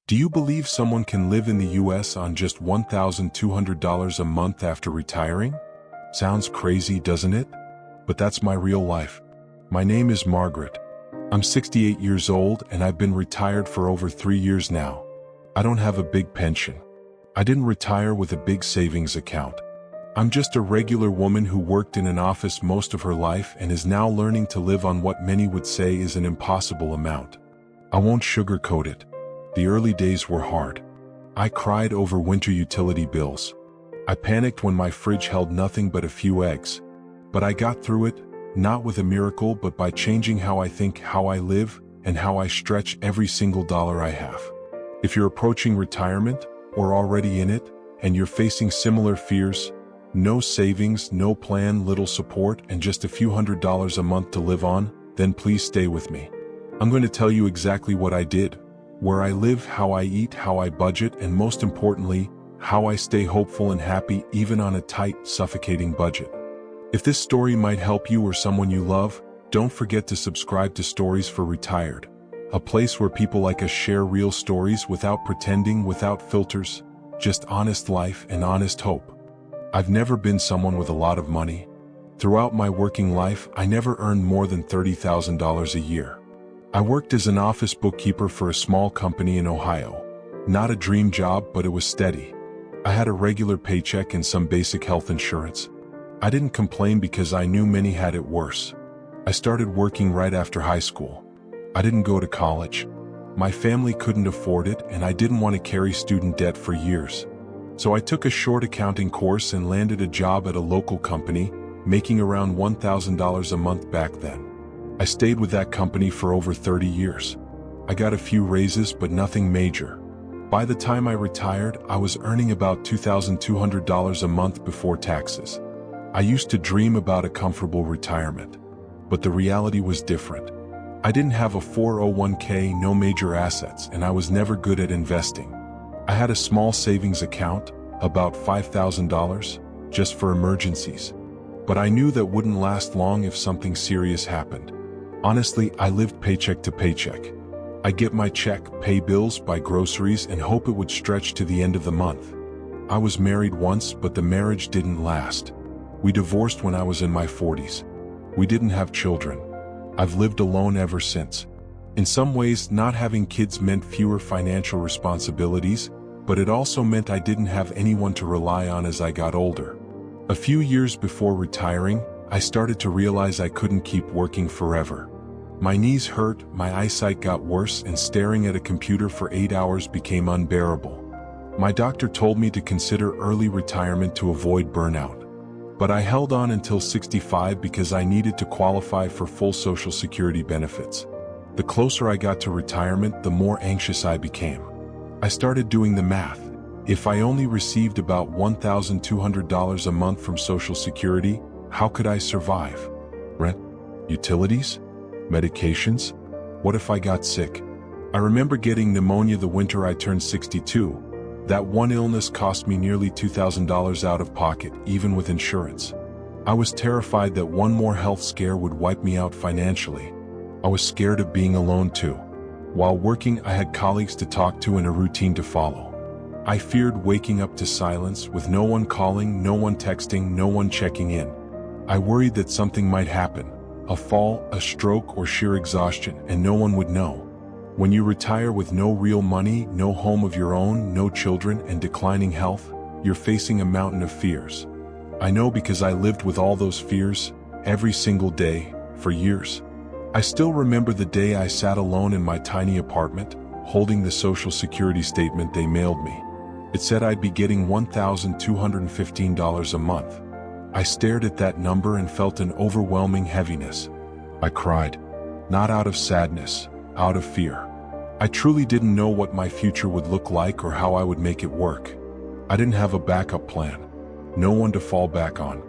Do you believe someone can live in the US on just $1,200 a month after retiring? Sounds crazy, doesn't it? But that's my real life. My name is Margaret. I'm 68 years old and I've been retired for over 3 years now. I don't have a big pension. I didn't retire with a big savings account. I'm just a regular woman who worked in an office most of her life and is now learning to live on what many would say is an impossible amount. I won't sugarcoat it. The early days were hard. I cried over winter utility bills. I panicked when my fridge held nothing but a few eggs. But I got through it, not with a miracle but by changing how I think, how I live, and how I stretch every single dollar I have. If you're approaching retirement, or already in it, and you're facing similar fears, no savings, no plan, little support, and just a few $100s a month to live on, then please stay with me. I'm going to tell you exactly what I did, where I live, how I eat, how I budget, and most importantly, how I stay hopeful and happy even on a tight, suffocating budget. If this story might help you or someone you love, don't forget to subscribe to Stories for Retired, a place where people like us share real stories without pretending, without filters, just honest life and honest hope. I've never been someone with a lot of money. Throughout my working life, I never earned more than $30,000 a year. I worked as an office bookkeeper for a small company in Ohio. Not a dream job, but it was steady. I had a regular paycheck and some basic health insurance. I didn't complain because I knew many had it worse. I started working right after high school. I didn't go to college. My family couldn't afford it and I didn't want to carry student debt for years. So I took a short accounting course and landed a job at a local company, making around $1,000 a month back then. I stayed with that company for over 30 years. I got a few raises but nothing major. By the time I retired, I was earning about $2,200 a month before taxes. I used to dream about a comfortable retirement. But the reality was different. I didn't have a 401k, no major assets, and I was never good at investing. I had a small savings account, about $5,000, just for emergencies. But I knew that wouldn't last long if something serious happened. Honestly, I lived paycheck to paycheck. I'd get my check, pay bills, buy groceries, and hope it would stretch to the end of the month. I was married once, but the marriage didn't last. We divorced when I was in my 40s. We didn't have children. I've lived alone ever since. In some ways, not having kids meant fewer financial responsibilities, but it also meant I didn't have anyone to rely on as I got older. A few years before retiring, I started to realize I couldn't keep working forever. My knees hurt, my eyesight got worse, and staring at a computer for 8 hours became unbearable. My doctor told me to consider early retirement to avoid burnout. But I held on until 65 because I needed to qualify for full Social Security benefits. The closer I got to retirement, the more anxious I became. I started doing the math. If I only received about $1,200 a month from Social Security, how could I survive? Rent? Utilities? Medications? What if I got sick? I remember getting pneumonia the winter I turned 62. That one illness cost me nearly $2,000 out of pocket, even with insurance. I was terrified that one more health scare would wipe me out financially. I was scared of being alone too. While working, I had colleagues to talk to and a routine to follow. I feared waking up to silence, with no one calling, no one texting, no one checking in. I worried that something might happen, a fall, a stroke, or sheer exhaustion, and no one would know. When you retire with no real money, no home of your own, no children, and declining health, you're facing a mountain of fears. I know because I lived with all those fears, every single day, for years. I still remember the day I sat alone in my tiny apartment, holding the Social Security statement they mailed me. It said I'd be getting $1,215 a month. I stared at that number and felt an overwhelming heaviness. I cried, not out of sadness, out of fear. I truly didn't know what my future would look like or how I would make it work. I didn't have a backup plan, no one to fall back on.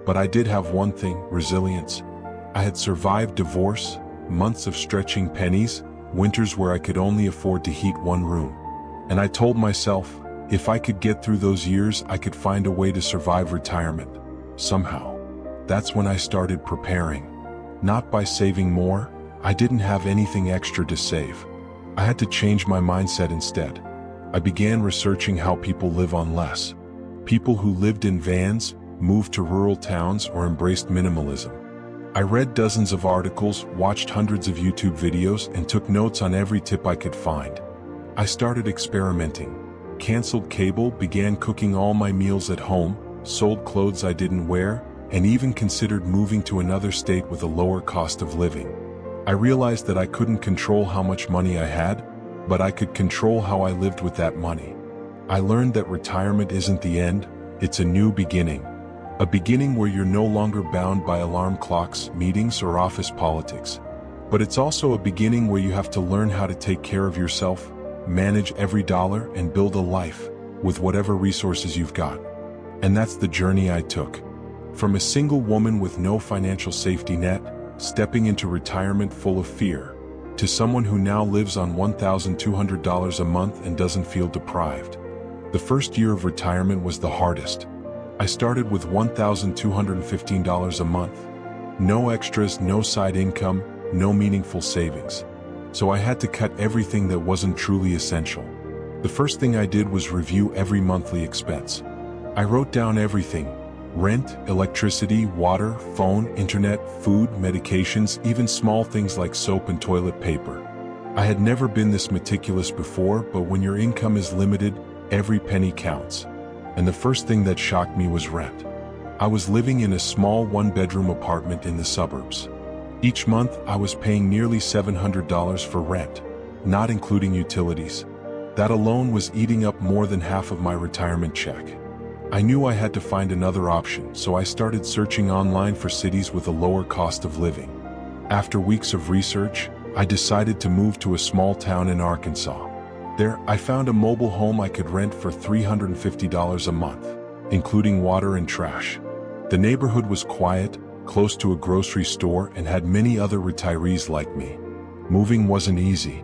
But I did have one thing: resilience. I had survived divorce, months of stretching pennies, winters where I could only afford to heat one room. And I told myself, if I could get through those years, I could find a way to survive retirement, somehow. That's when I started preparing. Not by saving more. I didn't have anything extra to save. I had to change my mindset instead. I began researching how people live on less. People who lived in vans, moved to rural towns, or embraced minimalism. I read dozens of articles, watched hundreds of YouTube videos, and took notes on every tip I could find. I started experimenting. Canceled cable, began cooking all my meals at home, sold clothes I didn't wear, and even considered moving to another state with a lower cost of living. I realized that I couldn't control how much money I had, but I could control how I lived with that money. I learned that retirement isn't the end, it's a new beginning. A beginning where you're no longer bound by alarm clocks, meetings, or office politics. But it's also a beginning where you have to learn how to take care of yourself, manage every dollar, and build a life with whatever resources you've got. And that's the journey I took. From a single woman with no financial safety net, stepping into retirement full of fear, to someone who now lives on $1,200 a month and doesn't feel deprived. The first year of retirement was the hardest. I started with $1,215 a month. No extras, no side income, no meaningful savings. So I had to cut everything that wasn't truly essential. The first thing I did was review every monthly expense. I wrote down everything: rent, electricity, water, phone, internet, food, medications, even small things like soap and toilet paper. I had never been this meticulous before, but when your income is limited, every penny counts. And the first thing that shocked me was rent. I was living in a small one-bedroom apartment in the suburbs. Each month, I was paying nearly $700 for rent, not including utilities. That alone was eating up more than half of my retirement check. I knew I had to find another option, so I started searching online for cities with a lower cost of living. After weeks of research, I decided to move to a small town in Arkansas. There, I found a mobile home I could rent for $350 a month, including water and trash. The neighborhood was quiet, close to a grocery store, and had many other retirees like me. Moving wasn't easy.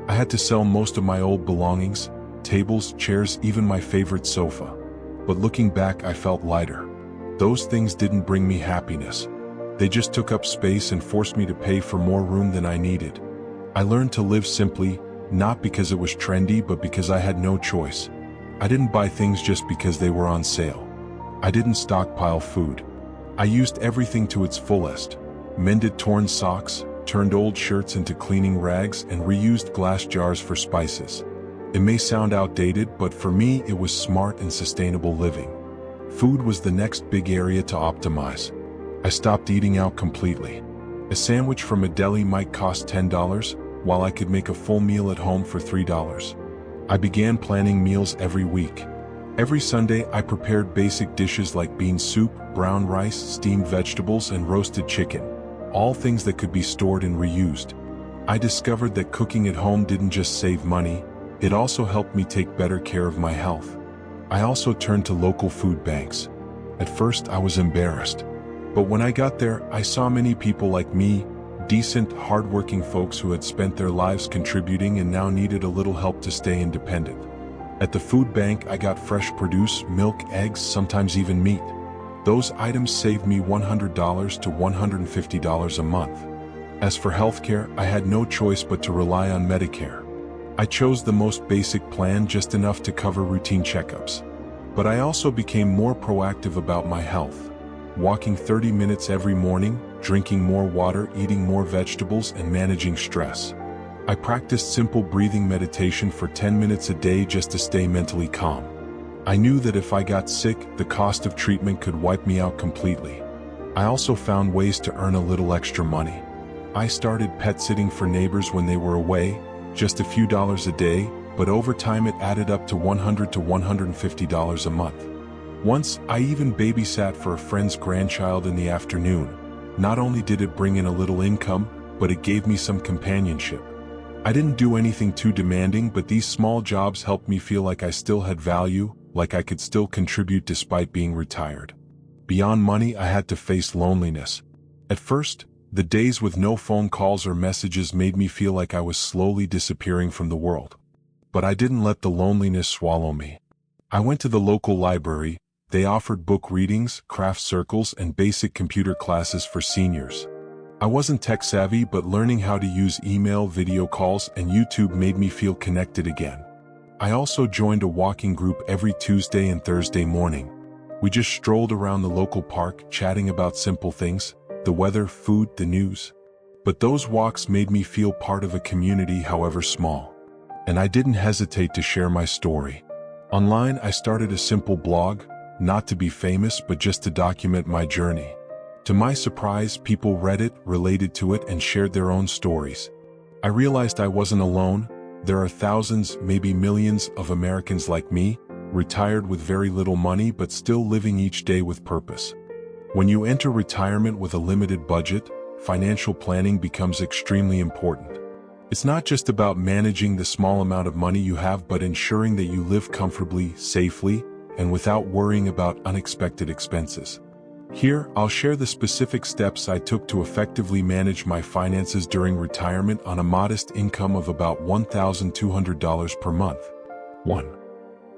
I had to sell most of my old belongings, tables, chairs, even my favorite sofa. But looking back, I felt lighter. Those things didn't bring me happiness. They just took up space and forced me to pay for more room than I needed. I learned to live simply, not because it was trendy, but because I had no choice. I didn't buy things just because they were on sale. I didn't stockpile food. I used everything to its fullest. Mended torn socks, turned old shirts into cleaning rags, and reused glass jars for spices. It may sound outdated, but for me it was smart and sustainable living. Food was the next big area to optimize. I stopped eating out completely. A sandwich from a deli might cost $10, while I could make a full meal at home for $3. I began planning meals every week. Every Sunday I prepared basic dishes like bean soup, brown rice, steamed vegetables, and roasted chicken, all things that could be stored and reused. I discovered that cooking at home didn't just save money, it also helped me take better care of my health. I also turned to local food banks. At first I was embarrassed, but when I got there, I saw many people like me, decent, hardworking folks who had spent their lives contributing and now needed a little help to stay independent. At the food bank, I got fresh produce, milk, eggs, sometimes even meat. Those items saved me $100 to $150 a month. As for healthcare, I had no choice but to rely on Medicare. I chose the most basic plan, just enough to cover routine checkups. But I also became more proactive about my health. Walking 30 minutes every morning, drinking more water, eating more vegetables, and managing stress. I practiced simple breathing meditation for 10 minutes a day just to stay mentally calm. I knew that if I got sick, the cost of treatment could wipe me out completely. I also found ways to earn a little extra money. I started pet sitting for neighbors when they were away, just a few dollars a day, but over time it added up to $100 to $150 a month. Once, I even babysat for a friend's grandchild in the afternoon. Not only did it bring in a little income, but it gave me some companionship. I didn't do anything too demanding, but these small jobs helped me feel like I still had value, like I could still contribute despite being retired. Beyond money, I had to face loneliness. At first, the days with no phone calls or messages made me feel like I was slowly disappearing from the world. But I didn't let the loneliness swallow me. I went to the local library. They offered book readings, craft circles, and basic computer classes for seniors. I wasn't tech-savvy, but learning how to use email, video calls, and YouTube made me feel connected again. I also joined a walking group every Tuesday and Thursday morning. We just strolled around the local park, chatting about simple things, the weather, food, the news. But those walks made me feel part of a community, however small. And I didn't hesitate to share my story. Online, I started a simple blog, not to be famous, but just to document my journey. To my surprise, people read it, related to it, and shared their own stories. I realized I wasn't alone. There are thousands, maybe millions, of Americans like me, retired with very little money but still living each day with purpose. When you enter retirement with a limited budget, financial planning becomes extremely important. It's not just about managing the small amount of money you have, but ensuring that you live comfortably, safely, and without worrying about unexpected expenses. Here, I'll share the specific steps I took to effectively manage my finances during retirement on a modest income of about $1,200 per month. 1.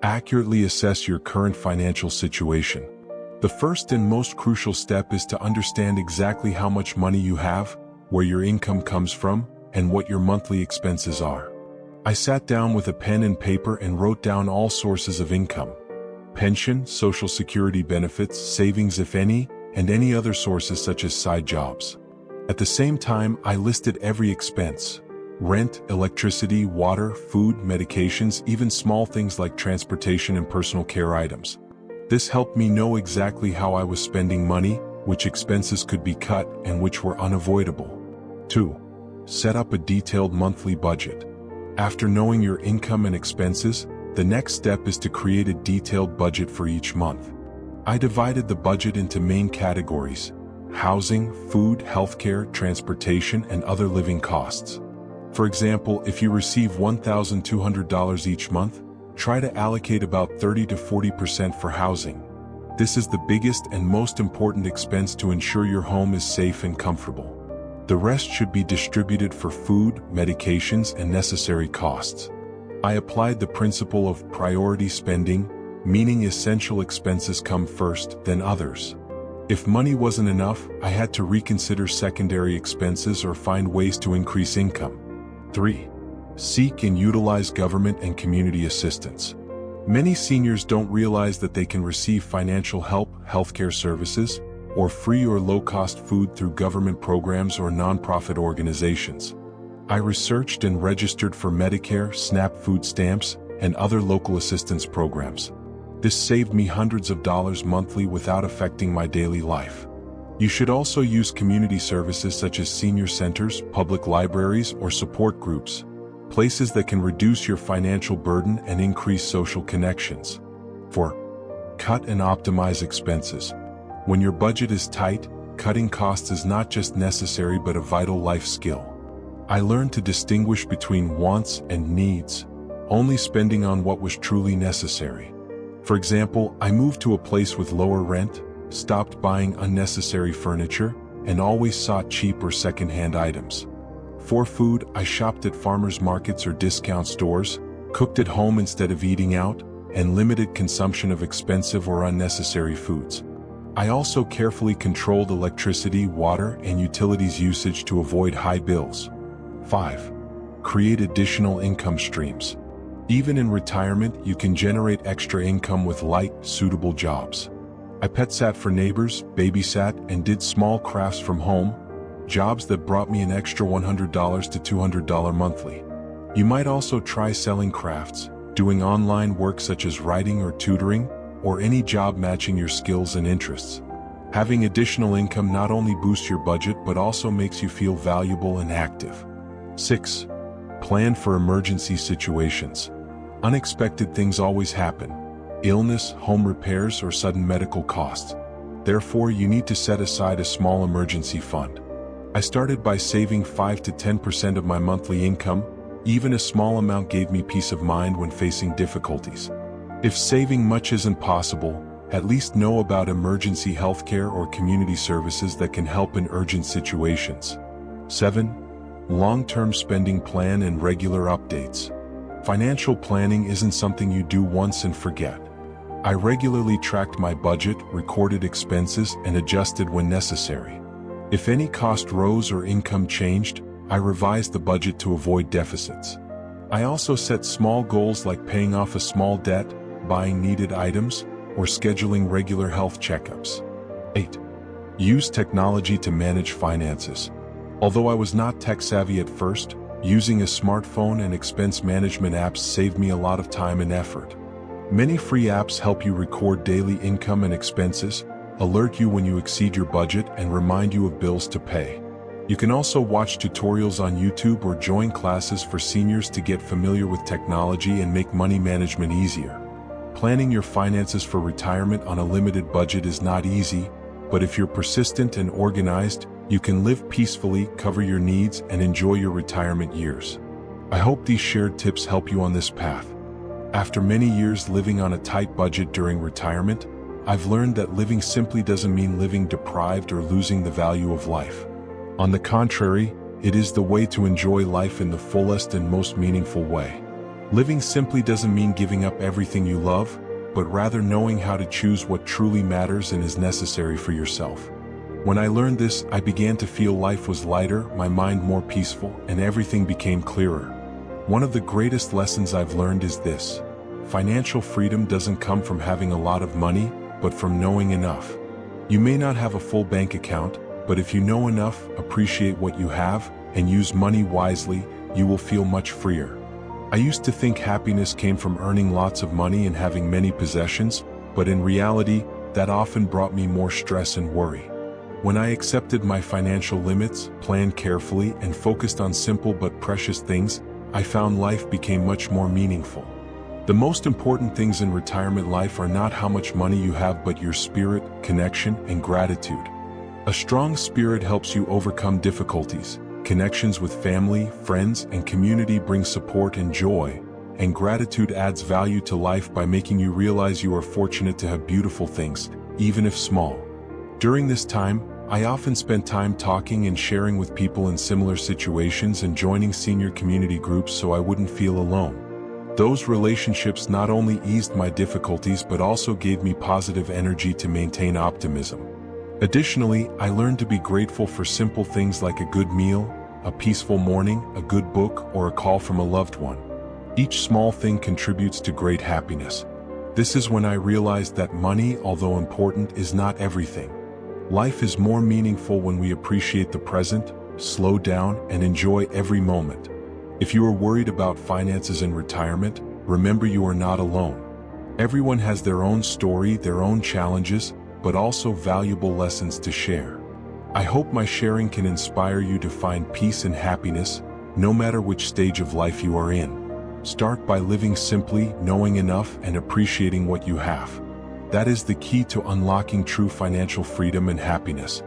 Accurately assess your current financial situation. The first and most crucial step is to understand exactly how much money you have, where your income comes from, and what your monthly expenses are. I sat down with a pen and paper and wrote down all sources of income: pension, social security benefits, savings if any, and any other sources such as side jobs. At the same time, I listed every expense: rent, electricity, water, food, medications, even small things like transportation and personal care items. This helped me know exactly how I was spending money, which expenses could be cut, and which were unavoidable. 2. Set up a detailed monthly budget. After knowing your income and expenses, the next step is to create a detailed budget for each month. I divided the budget into main categories: housing, food, healthcare, transportation, and other living costs. For example, if you receive $1,200 each month, try to allocate about 30 to 40% for housing. This is the biggest and most important expense to ensure your home is safe and comfortable. The rest should be distributed for food, medications, and necessary costs. I applied the principle of priority spending, meaning essential expenses come first, then others. If money wasn't enough, I had to reconsider secondary expenses or find ways to increase income. 3. Seek and utilize government and community assistance. Many seniors don't realize that they can receive financial help, healthcare services, or free or low-cost food through government programs or nonprofit organizations. I researched and registered for Medicare, SNAP food stamps, and other local assistance programs. This saved me hundreds of dollars monthly without affecting my daily life. You should also use community services such as senior centers, public libraries, or support groups, places that can reduce your financial burden and increase social connections. 4. Cut and optimize expenses. When your budget is tight, cutting costs is not just necessary but a vital life skill. I learned to distinguish between wants and needs, only spending on what was truly necessary. For example, I moved to a place with lower rent, stopped buying unnecessary furniture, and always sought cheap or second-hand items. For food, I shopped at farmers markets or discount stores, cooked at home instead of eating out, and limited consumption of expensive or unnecessary foods. I also carefully controlled electricity, water, and utilities usage to avoid high bills. 5. Create additional income streams. Even in retirement, you can generate extra income with light, suitable jobs. I pet sat for neighbors, babysat, and did small crafts from home, jobs that brought me an extra $100 to $200 monthly. You might also try selling crafts, doing online work such as writing or tutoring, or any job matching your skills and interests. Having additional income not only boosts your budget but also makes you feel valuable and active. 6. Plan for emergency situations. Unexpected things always happen: illness, home repairs, or sudden medical costs. Therefore, you need to set aside a small emergency fund. I started by saving 5 to 10% of my monthly income. Even a small amount gave me peace of mind when facing difficulties. If saving much isn't possible, at least know about emergency healthcare or community services that can help in urgent situations. 7. Long-term spending plan and regular updates. Financial planning isn't something you do once and forget. I regularly tracked my budget, recorded expenses, and adjusted when necessary. If any cost rose or income changed, I revised the budget to avoid deficits. I also set small goals like paying off a small debt, buying needed items, or scheduling regular health checkups. 8. Use technology to manage finances. Although I was not tech-savvy at first, using a smartphone and expense management apps saved me a lot of time and effort. Many free apps help you record daily income and expenses, alert you when you exceed your budget, and remind you of bills to pay. You can also watch tutorials on YouTube or join classes for seniors to get familiar with technology and make money management easier. Planning your finances for retirement on a limited budget is not easy, but if you're persistent and organized, you can live peacefully, cover your needs, and enjoy your retirement years. I hope these shared tips help you on this path. After many years living on a tight budget during retirement, I've learned that living simply doesn't mean living deprived or losing the value of life. On the contrary, it is the way to enjoy life in the fullest and most meaningful way. Living simply doesn't mean giving up everything you love, but rather knowing how to choose what truly matters and is necessary for yourself. When I learned this, I began to feel life was lighter, my mind more peaceful, and everything became clearer. One of the greatest lessons I've learned is this: financial freedom doesn't come from having a lot of money, but from knowing enough. You may not have a full bank account, but if you know enough, appreciate what you have, and use money wisely, you will feel much freer. I used to think happiness came from earning lots of money and having many possessions, but in reality, that often brought me more stress and worry. When I accepted my financial limits, planned carefully, and focused on simple but precious things, I found life became much more meaningful. The most important things in retirement life are not how much money you have, but your spirit, connection, and gratitude. A strong spirit helps you overcome difficulties. Connections with family, friends, and community bring support and joy, and gratitude adds value to life by making you realize you are fortunate to have beautiful things, even if small. During this time, I often spent time talking and sharing with people in similar situations and joining senior community groups so I wouldn't feel alone. Those relationships not only eased my difficulties but also gave me positive energy to maintain optimism. Additionally, I learned to be grateful for simple things like a good meal, a peaceful morning, a good book, or a call from a loved one. Each small thing contributes to great happiness. This is when I realized that money, although important, is not everything. Life is more meaningful when we appreciate the present, slow down, and enjoy every moment. If you are worried about finances in retirement, remember you are not alone. Everyone has their own story, their own challenges, but also valuable lessons to share. I hope my sharing can inspire you to find peace and happiness, no matter which stage of life you are in. Start by living simply, knowing enough, and appreciating what you have. That is the key to unlocking true financial freedom and happiness.